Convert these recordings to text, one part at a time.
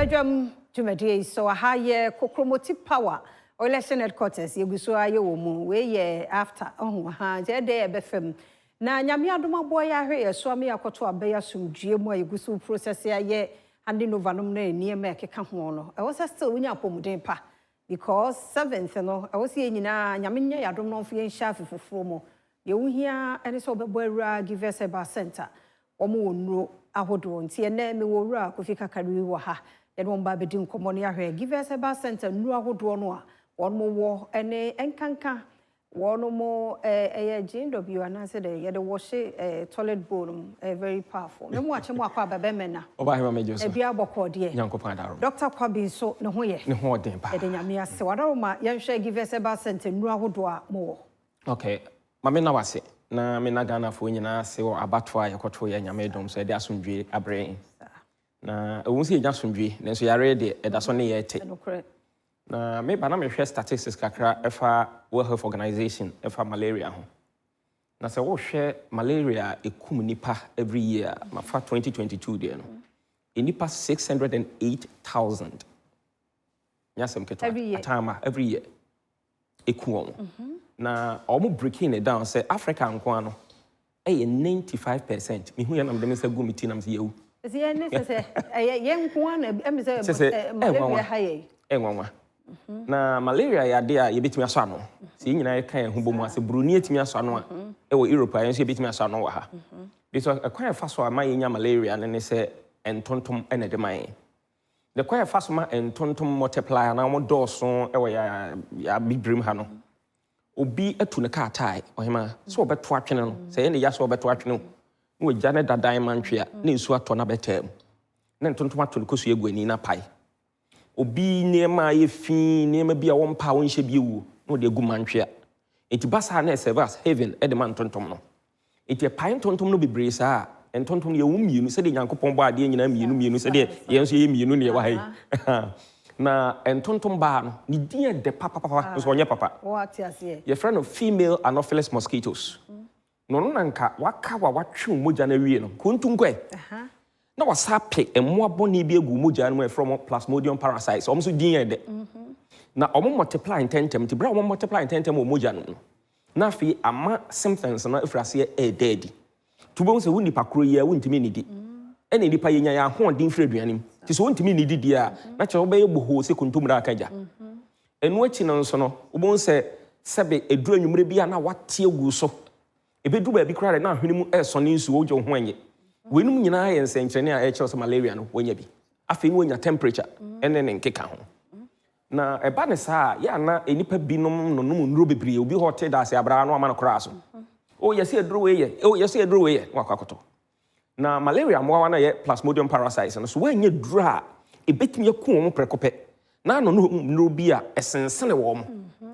Badwam Jumadi so a higher Kokromotive power or election headquarters Yeguso Ayomu we after Jede Befem. Na nyame adoma boy ahwe so me akoto abeya sumdue mo Yeguso process ye handing over no na niema keka ho no. I was still unya pomuden pa because 7th no I was here nyina nyame nya yadom no fie nhia fefofo mo. Ye wo hia ene so obebo awura give us Herbal center. Omo wonro ahodo nti ene me wo wura kofika kari wo ha. Then one ba bedi nkomo ne ahwe give us Herbal center nru ahodo no a one mo wo ene enkanka one more GW and I said the wash toilet bowl very powerful. No watch mo akwa babemena. Oba hema mejo so. E bia boko de. Nyankopon adaro. Dr. Kwabi so ne ho ye. Ne ho den pa. E de nyame ase. Wadaro ma ye hwe give us Herbal center nru ahodo a mo. Okay. Mame na wase. Na me na Ghana fo nyina se wo abato a yekoto ye nyame dom so e de asomdwe abre. Na ewun se nya asomdwe, nenso yare de e da so ne ye te. Na me ba na me hwe statistics kakra efa World Health Organization efa malaria ho. Na se wo hwe malaria ekum nipa every year ma fa 2022 de no. Nipa 608,000. Nyasem keto atama every year ekum. Na omo breaking it down say Africa nko ano e 95%. Me hu ya na me say go meeting am say yewu. Say ye say ye nko ano em say malaria haye. Enwanwa. Na malaria ya de a yebetimi aso ano. Se nyina ye kan hu bomu ase bruni etimi aso ano a e wo Europe ayen so yebetimi aso ano wa ha. Because akwan fa so ama yenya malaria ne se entontom ene de man. The kwan fa so ma entontom multiply na mo dooso e wo ya bibrim ha no. Obi atu ne car tie ohima so obeto atwene no se ye ne ya so obeto atwene no wo gya ne dadan mantwe a na nsu ato na betam. Na entontom ato ne kosu egu ani na pai. Obi nema ye fi nema bia wompa wonhye bi ewu no de gu mantwe enti basa na service heaven e de man tontom no enti pine tontom no bebre sa entontom ye wumienu se de Nyankopon bo ade nyina mienu se de ye nso ye mienu ne ye wa hai na entontom ba no ni din de papa so onye papa what you say your friend of female anopheles mosquitoes no no nanka waka wa watwe moja na wie no kontunkwe na wasape emmo aboni bi egu moja no from plasmodium parasites omso din de na omo multiply in tentem ti bra omo multiply in tentem o moja no na fi ama symptoms na ifrase e dead tubo se woni pakro ye wontimi nidi ene nipa yenya ya ho din fra aduanim ti so wontimi nidi dia na che obeye boho se kuntumra akaja enu achi no nso no obon se sebe edura nwumre bia na wate egu so ebedu ba bi kra na ahwene mu e so ne nsu wo jo ho anye wenum nyina ye nsenkyene a eche malaria no wonya bi afi no wonya temperature ene ne nkeka ho na eba ne saa ya na enipa binom no nuro bebre obi hotel da se abra no amana kra so o yesi eduro we ye o yesi eduro we ye wakwakoto na malaria mo na ye plasmodium parasites no so wanya duro a ebetimi yaku wo prekope na no nuro bi a esensene wo mo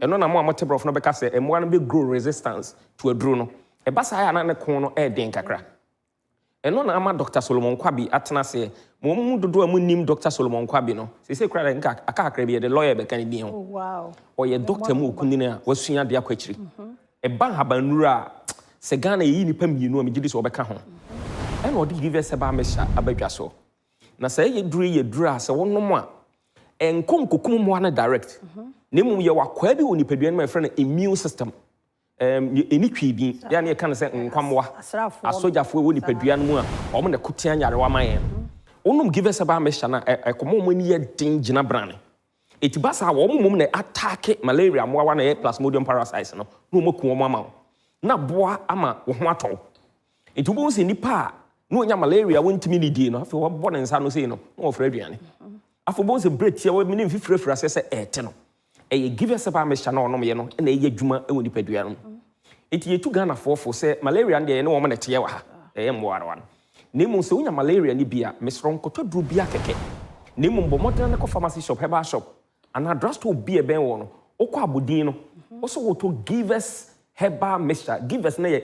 eno na mo amotebrof no beka se emwa no be grow resistance to aduro no eba saa ya na ne kon no e den kakra. Eno na ama Dr. Solomon Kwabi atena se mo dodo amu nim Dr. Solomon Kwabi no se kura nka aka akra bi de lawyer be kan din ho. Oh wow. Oye doctor mu okundine a wasua de akwachiri. E ban habanura se Ghana yi nipa mienu amegidi so obeka ho. Eno odi give us Herbal mesha abadwa so. Na se ye duru a se wonom a enkonkokum mo na direct. Nemu ye wakwa bi woni paduan ma friend immune system. Eni twibi ya na ye kan se nkwamwa asojafo woni padua mu a omo na kutia nyare wa mayen onum give us Herbal mesha na ekomo mo ni ye din gina brane etibasa wo mum na attack malaria mo wa na ye plasmodium parasites no no mo ku mo ama na boa ama wo ho atɔ etubo se nipa no nya malaria wontimi ni die no afi wo bɔ ne nsa no sei no no ofra aduane afo bo se break ye wo mi ne fifirafira se ete no eye give us Herbal mesha na onom ye no na eye adwuma e woni padua no eti yetu Ghana fofo se malaria de ne wo mo na te ye wa ha eye mboarwa no nemu se wonya malaria ni bia mesron koto duru bia keke nemu mbo modern ne ko pharmacy shop Herbal shop ana drugstore bia ben wo no okọ abodin no wo so wo to give us Herbal mesha give us na ye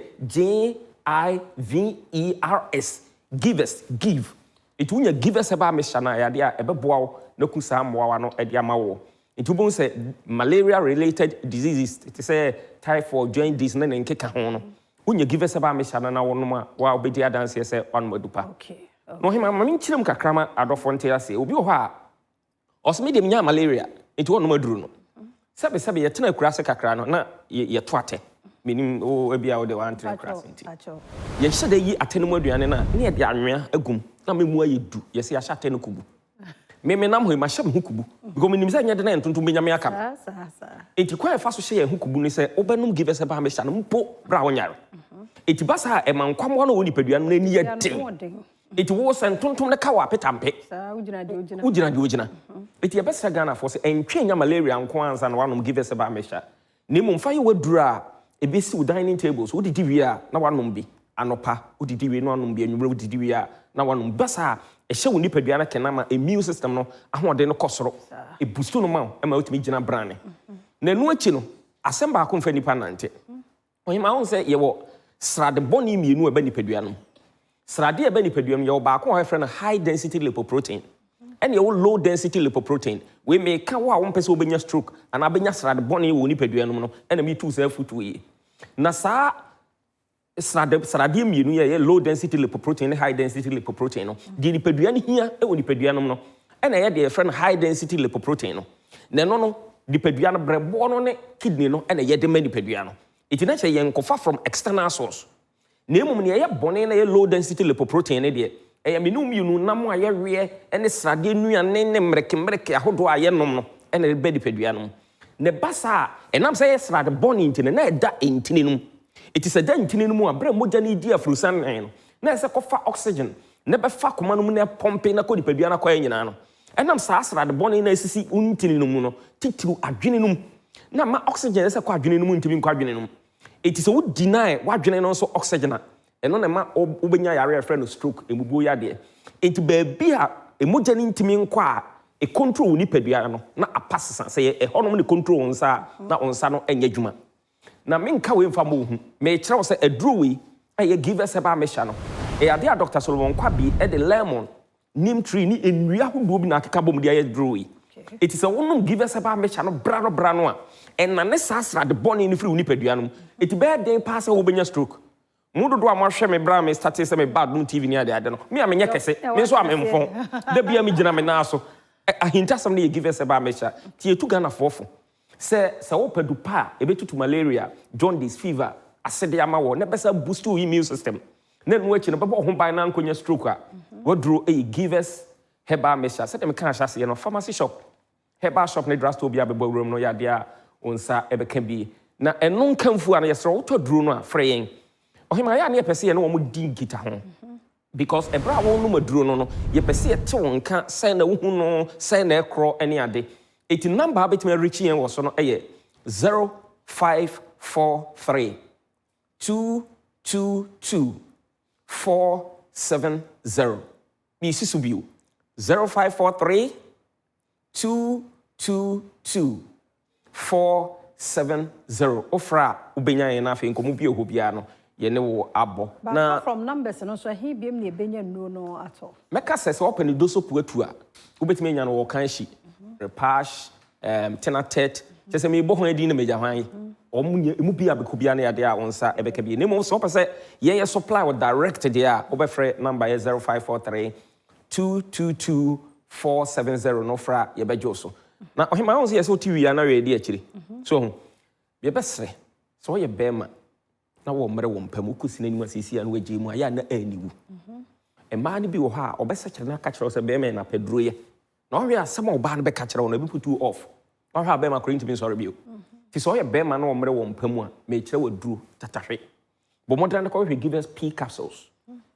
GIVERS give eti wonya give us Herbal mesha na ya de a ebeboa wo na kusa mboa no e de ama wo eti bo se malaria related diseases it say typhoid joint disease na nkeka ho no wonya give us Herbal mesha na wonoma wa obedi adanse se wanu madupa okay no hima ma minchirem kakrama adofo nte ase obi ho a Ɔsɛ me dem nya malaria nti wɔ no maduru no sɛbe yɛtena kurase kakra no na yɛto ate menim ebia wo de wantre kurase nti yɛhyɛ da yi ate no mu aduane na ne yɛde anwea agum na memu ayɛ du yɛsɛ yɛhyɛ ate no kubu me nam hɔ ma hyɛ me ho kubu because menim sɛ nyɛ de na ntontom benya me aka nti kwa ɛfa so hyɛ yɛ ho kubu ne sɛ wobɛnom give us ba me hyɛ no mpo bra wonyare nti basa a ɛma nkwamoa no wɔ nipadua no ani yɛ den nti wo sɛ ntontom ne ka wɔ apetampe wogyina de wogyina nti yɛbɛsrɛ Ghanafoɔ sɛ ɛntwe nya malaria nko ansa na wanom give us ba me hyɛ na mmom fa yɛ waduru a ɛbɛsi wo dining tables wodidi wie a na wanom bi anopa wodidi wie na wanom bi anwummerɛ wodidi wie a na wanom basa a ɛhyɛ wo nipadua no kena ma immune system no ahoɔden no kɔ soro ɛbusto no ma ma wotumi gyina brane na ɛno akyi no asɛm baako mfa nipa nante ɔhema wo sɛ yɛwɔ srade bɔne mmienu a ɛba nipadua no srade a ɛba nipadua no yɛwɔ baako a wɔfrɛ no high density lipoprotein ɛne yɛwɔ low density lipoprotein wei meka wo a wompɛ sɛ wobɛnya stroke anaa bɛnya srade bɔne wɔ nipadua no mu no ɛna metu saa afutuo yi na saa sradeɛ mmienu yɛ low density lipoprotein ne high density lipoprotein no deɛ nipadua no hia wɔ nipadua no mu no ɛna ɛyɛ deɛ yɛfrɛ no high density lipoprotein no na ɛno no nipadua no brɛboɔ no ne kidney no ɛna yɛde ma nipadua no ɛti na kyɛ yɛnkɔfa from external source na mmom ne ɛyɛ bɔne na ɛyɛ low density lipoprotein ne deɛ ɛyɛ menu mmienu nam a yɛweɛ ne sradeɛ nnuane ne mmerɛkemmerɛke ahodoɔ a yɛnom no ɛna ɛbɛ nipadua no mu ne ba saa ɛnam sɛ yɛ srade bɔne ntini na ɛda ntini no mu ɛti sɛ da ntini no mu a berɛ mogya no di afurusan nan no na ɛsɛ kɔfa oxygen na bɛfa koma no mu na pɔmpe na kɔ nipadua no akɔyɛ nyinaa no ɛnam saa srade bɔne na ɛsisi ntini no mu no titiriw adwene no mu na ma oxygen ɛsɛ kɔ adwene no mu ntimi nkɔ adwene no mu ɛti sɛ wo deny wadwene no nso oxygen a ɛno na ma wobɛnya yare a ɛfrɛ no stroke ɛmubuo yadeɛ ɛnti baabi a ɛmogya no ntimi nkɔ a control wo nipadua no na apasesa sɛ ɛhɔnom ne control wo nsa a na wo nsa no ɛnyɛ adwuma na menka wei mfa mo hu mekyerɛ wo sɛ aduro wei ɛyɛ give us ba mehyɛ no ɛyɛ ade a Dr. Solomon Kwabi ɛde lemon neem tree ne nnua ahodoɔ bi na akeka bɔ mu de ayɛ aduro wei ɛti sɛ wonom give us ba mehyɛ no bra no a ɛna ne saa srade bɔne no firi wo nipadua no mu ɛti bɛyɛ den paa sɛ wobɛnya stroke mu dodo a mohwɛ me bra me starte sɛ me Badwam TV ne ade no me a menyɛ kɛse me nso a memfɔn da bia me gyina me naa so ahintasɛm no yɛ give us ba mehyɛ ti yɛtu Ghanafoɔ fo sɛ wopɛ du pa a ɛbɛtutu malaria jaundice fever asede ama wɔ na bɛsa boost wo immune system na no akyi no bɛbɔ ho ban na nkɔnya stroke a waduro ɛyɛ give us Herbal mehyɛ sɛdeɛ meka ahyɛ aseɛ no pharmacy shop Herbal shop ne drugstore bi a bɛbɔ wuram no yɛ adeɛ a wo nsa ɛbɛka bi na ɛno nkamfu a no yɛsrɛ wotɔ duro no a frɛ yɛn ɔhema yɛ a ne yɛpɛ sɛ yɛ ne wɔn di nkita ho because ɛberɛ a wɔnom aduro no yɛpɛ sɛ yɛte wo nka sɛn na wohu no sɛn na ɛkorɔ ne ade ɛti number a bɛtumi arikyi yɛn wɔ so no ɛyɛ 0543 222 470 meesi so bio 0543 222 470 ofra a wobɛnya yɛn no afei nkɔmmɔ bi ɛhɔ biara no yɛne wo abɔ na from numbers no so he biem ne ɛbɛnya nnuro no atɔ mɛka sɛ wopɛ ne doso puatu a wobɛtumi anya no wɔ kan hyi repash tenatet kyɛ sɛ mebɔ ho adi na magya hwan ɔmu bi a bɛkɔ bia no yɛdeɛ a wo nsa ɛbɛka bi na mmom sɛ wopɛ sɛ yɛyɛ supply wɔ direct deɛ a wobɛfrɛ number yɛ 0543 222 470 no fra yɛbɛgye wo so na ɔhema wo sɛ yɛ sɛ wote wia na wɛdi akyiri so ho yɛbɛsrɛ sɛ woyɛ bɛrima na wɔ mmerɛ wɔ mpam wokɔsi no anim asiesie a no wagye mu a yɛ a na aniwu mmaa no bi wɔ hɔ a ɔbɛsɛkyerɛ no aka kyerɛ wo sɛ bɛrima yɛ napɛduroyɛ na ɔhwɛ asɛm a ɔbaa no bɛka kyerɛ wo no ɛbɛputu off na ɔhwɛ a bɛrima kora ntimi nsɔre bio nti sɛ ɔyɛ bɛrima na ɔmmerɛ wɔ mpa mu a mekyerɛ waduro tatahwe bɔ mmɔdena no kɔhwɛ give us P capsules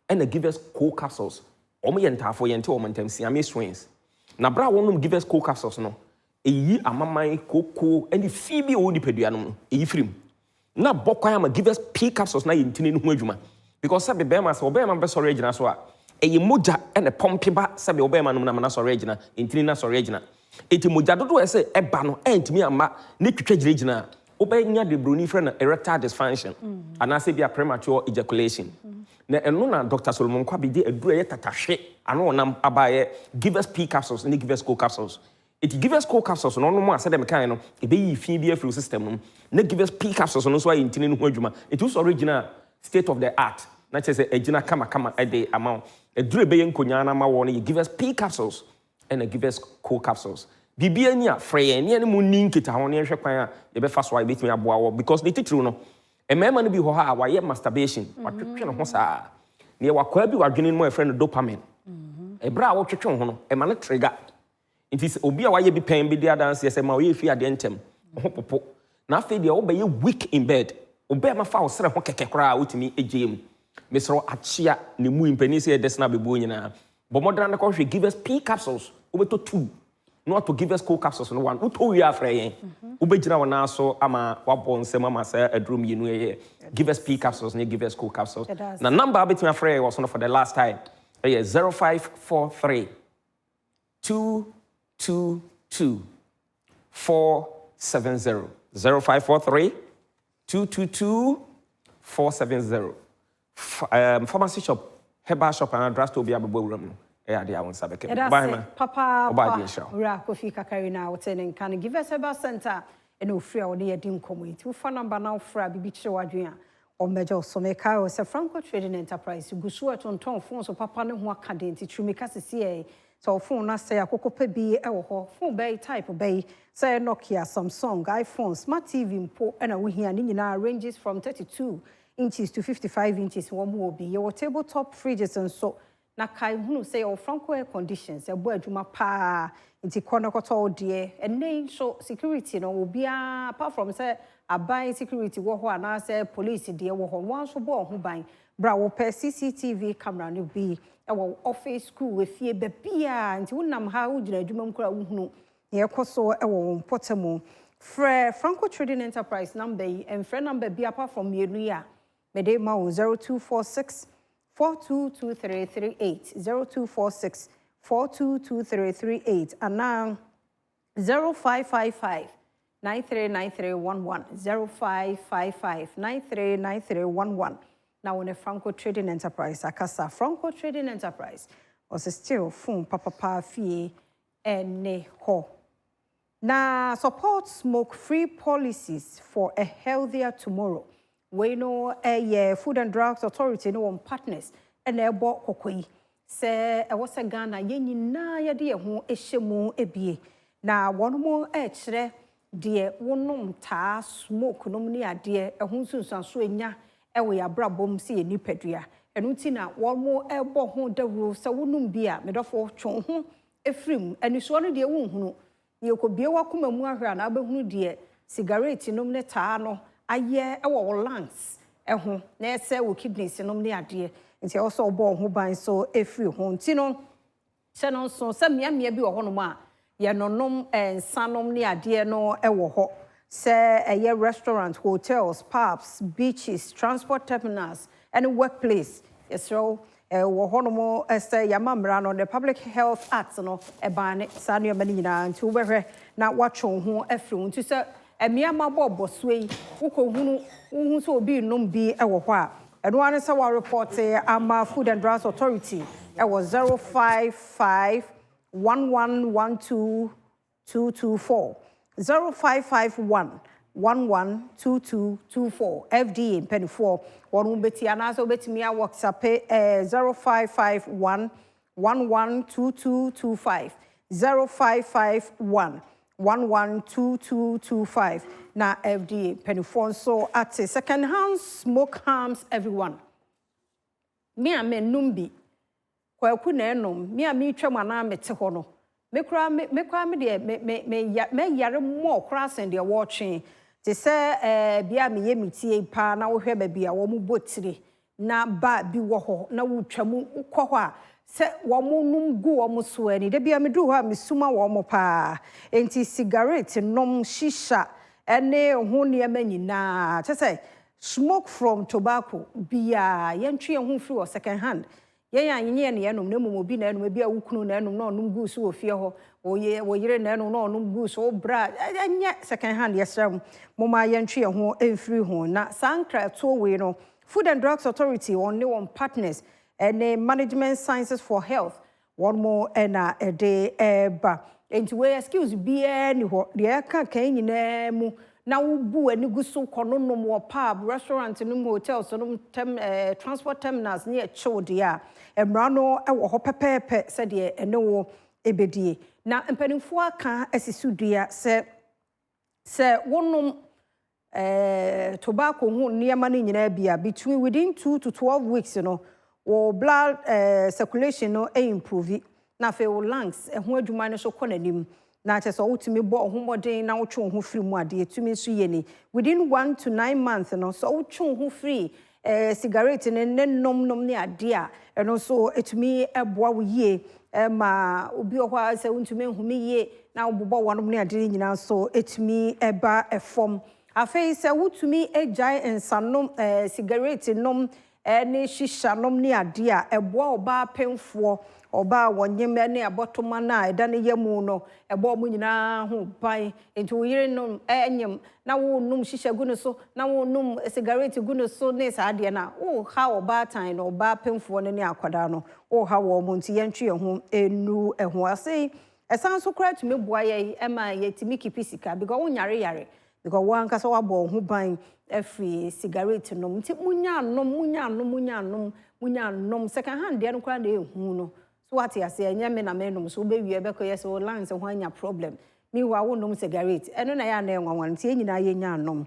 ɛna give us co capsules ɔmo yɛ ntaafo yɛnte ɔmo ntam siame swings na bra wɔnom give us co capsules no ɛyi amaman koko ɛne fi bi ɔwɔ nipadua no mu ɛyi firim na bɔ kwan ama give us P capsules na yɛ ntini no ho adwuma because sɛbe bɛrima sɛ ɔbɛrima bɛsɔre agyina so a ɛyɛ mogya ɛna pɔmpe ba sɛbe ɔbɛrima no mu na mana sɔre agyina ntini na sɔre agyina eti mogya dodo ɛsɛ ɛba no ɛntimi ama ne twitwa gyinagyina a wobɛnya de broni frɛ no erectile dysfunction anaasɛ bi a premature ejaculation na ɛno na Dr. Solomon Kwabi de aduro ɛyɛ tatahwe ano ɔnam abaayɛ give us P capsules ne give us co capsules eti give us co capsules no mu a sɛ dɛm kan no ɛbɛyi fi bi afiri system no na give us P capsules no so ayɛ ntini no ho adwuma eti wo sɔre gyina state of the art na kyerɛ sɛ agyina kama ɛde ama aduro ɛbɛyɛ nkonyaa na ma wɔ no yɛ give us P capsules and give us cold capsules. Bibi any a frey any mu ninkita ho ne hwe kwan a ye be fa so a betimi aboa wo because the titru no e mema no bi ho ha wa ye masturbation watwetwe no ho saa ne wakwa bi wadwene mo e friend dopamine e bra wo twetwe ho no e ma no trigger inti obi a wa ye bi pen bi dia dance ye ma o ye fi ade ntem ho popo na afi de wo be ye weak in bed obe ma fa wo sere ho keke kra a wotimi egiem mesro achia ne mu impani se desna bebo nyina bo modern na ko hwe give us P capsules obeto 2 not to give us cold capsules no one uto we afre yen ubegina wona so ama wabon sem ama say adrum yinu ye give us P capsules ne give us cold capsules na number between afre was one for the last time 0543 222 470 0543 222 470 pharmacy shop Herbal shop and drugstore be abobowram Papa Ura Kofi Kakarina woten kan give us Herbal center and ofria wo dey din community wo fa number now fra bibi kire wadwen a o mejo so meka o se Franco Trading Enterprise gusu atonton phone so papa ne ho aka den ti trumika sisi so phone na say akokopa bi e wo ho phone bay type bay say Nokia Samsung iPhone Smart TV mpo na wo hia ni nyina ranges from 32 inches to 55 inches wo mo obi your tabletop fridges and so na kai hunu say o Franco air conditions e bo adwuma pa nti kono koto de ene so security no obi apart from say aban security wo ho ana say police de wo ho wan so bo ho ban bra wo per CCTV camera no bi e wo office school we fie be bia nti wonam ha wo gina adwuma mkura wo hunu ye koso e wo potamo Franco Trading Enterprise number and friend number bi apart from yenu ya me dey ma 0246 422338 0246 422338 and now 0555 939311 0555 939311 now on a Franco Trading Enterprise akasa Franco Trading Enterprise was still phone papa fee ene ho na support smoke free policies for a healthier tomorrow. We know a Food and Drugs Authority no one partners and a bo kokoi say was a Ghana yen na ya de ho ehyemu ebie na one more chere de wonom ta smoke nom ne ade e ho sunsan so enya e we abrabom se eni padua enu ti na one more e bo ho dawro se wonum bia medofo twon ho efrim eni so no de wonhunu ye ko bie wakoma mu ahra na abehunu de cigarette nom ne taa no aye e wo lungs ho na ese wo kidneys nom ne ade nti also obo ho ban so efri ho nti no se no so se mia bi wo ho no ma ye nonom ensanom ne ade no e wo ho se eye restaurant hotels pubs beaches transport terminals and workplace so wo ho no mo se yamamra no the Public Health Act no e ban ne sanu mani nyina nti wo behwe na watwo ho efri nti se emia mabobo swei ukohunu so obi nom bi e wo ho a eno ane se wa report ama Food and Drugs Authority e was 055 1112 0551 112224 FDA penny4 wonu beti anaso betimi a WhatsApp 0551 112225 0551 112225 na FDA penny4 so at second hand smoke harms everyone me a me numbi kwaku na enom me a me twam ana mete ho no me kra me de me yare mo krasen de watching te se bia me yemitie pa na wo hwe ba bia wo mu botire na ba bi wo ho na wo twam ukọ ho a se wo mu num gu wo mu so ani de bia me du ho a me suma wo mo pa enti cigarette nom shisha ene ho ne manyina te se smoke from tobacco bia yentwe ho free or second hand yen anyenye ne enom na mum obi na enom bia wukunu na enom na onum gu so ofie ho wo yire na enom na onum gu so bra enya second hand yesram moma yentwe ho enfree ho na sankra to we no Food and Drugs Authority on one partners and Management Sciences for Health one more ena a day ba enti we excuse bia ni ho de ka kan nyina mu na wo bu ani gu so kono nom wo pub restaurant no hotels no transport terminals near chode a emra no e wo ho pepepe se de ene wo ebedie na mpanimfo aka asisudua se wonom tobacco ho niema no nyina bia between within 2 to 12 weeks wo blood circulation no improve na fe wo lungs ho adwuma no so konanim na che so wotumi bo ohomodin na wotwe ho free mu ade etumi so ye ni within 1 to 9 months no so wotwe ho free cigarette ne nom ne ade a eno so etumi eboa wo ye ma obi ohwa se wontumi nhumi ye na wobobo wanom ne ade nyina so etumi eba efom afei se wotumi ejai ensanom cigarette nom ne shisha nom ne ade a eboa oba penfo oba wonyem ne abotoma na eda ne yemu no ebo mu nyina ho ban enti wo yire nom enyem na wo num shisha gu no so na wo num cigarette gu no so ne sa ade na wo ha oba tan no oba penfo ne akwada no wo ha wo mu nti yentwe ho enu eho asei esan so kra tumi boa ye ema ye timi kipisika because wo nyare because one kasa wabo ho ban every cigarette nom nti munya nom second hand de no kra na ehu no so what ya say enya me na me nom so be wie be ko yes o lungs ho anya problem mi wa wo nom cigarette eno na ya na enwanwan nti enyina ye nya nom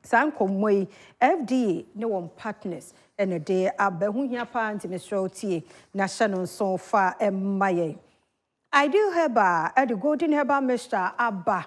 san komoi FDA ne won partners ene de abahu hia pa nti Mr. Otie na hye no so fa emaye Ideal Herbal the golden herbal mixture abba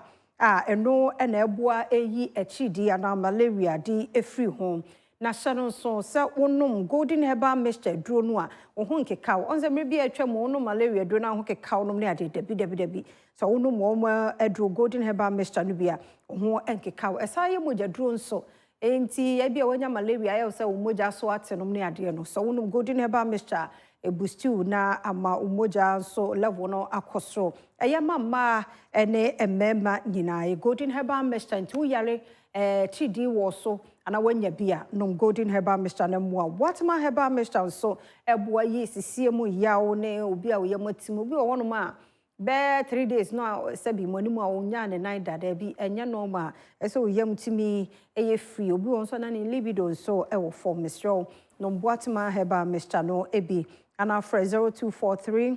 eno ena eboa eyi echidi ana malaria di efri home na hye so se wonum golden herbal mixture duro no a wo ho nkekaw onse mre bi atwa mo no malaria duro na ho kekaw no ne ade debi so wonum mo aduro golden herbal mixture no bia ho nkekaw esa ye moja duro nso enti ya bia wanya malaria ya se wo moja so atenom ne ade no so wonum golden herbal mixture ebustu na ama umoja so level no akosro eyama ene emema nyina golden herbal mixture ntu yare chidi wo so ana wanya bia no golden herbal mixture na mo watma herbal mixture so eboa yi sisie mu yawo ne obi a wo yamatim obi wo no ma be 3 days no sabi monimu a wonya ne nine dada bi enye no ma ese wo yamtimi eye free obi wo so na ne libido so e wo form Mr. no watma herbal mixture no ebi ana for 0243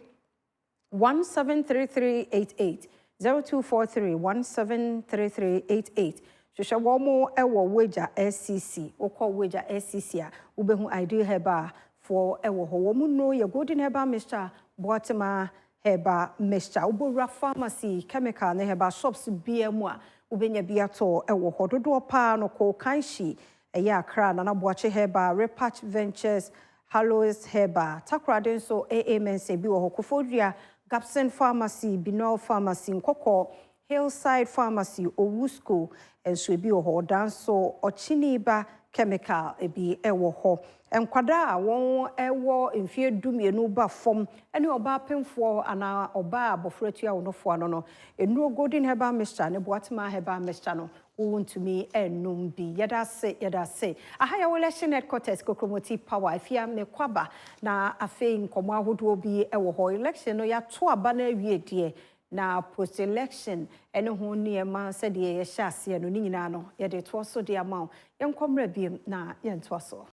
173388 0243 173388 shosha womo ewo weja SCC okọ weja SCC a ubehu Ideal Herbal for ewo ho womu no ye golden herbal mixture boatema herbal mixture ubora pharmacy chemical ne herbal shops biemu a ubenya biato ewo ho dodo pa no ko kanshi eya akra na boache herbal repatch ventures Hallows Herbal takrade so AMNC bi wo hokofodua Gapsen Pharmacy Binol Pharmacy Nkoko Hillside Pharmacy Owusko enso bi wo danso Ochiniba Chemical ebi ewo ho enkwada a won ewo mfie dumienu ba fom ene oba pemfo ana oba abofratua wonofo ano no enu golden herbal mixture ne boatma herbal mixture no wontumi enum bi yeda se ahaya wole headquarters kokromoti power afia me kwaba na afei nkomo ahodo bi ewo ho election no ya to aba na awie de na post election ene ho niema se de ye hya ase no nyina no ye de to so de ama yenkomra bi na ye nto so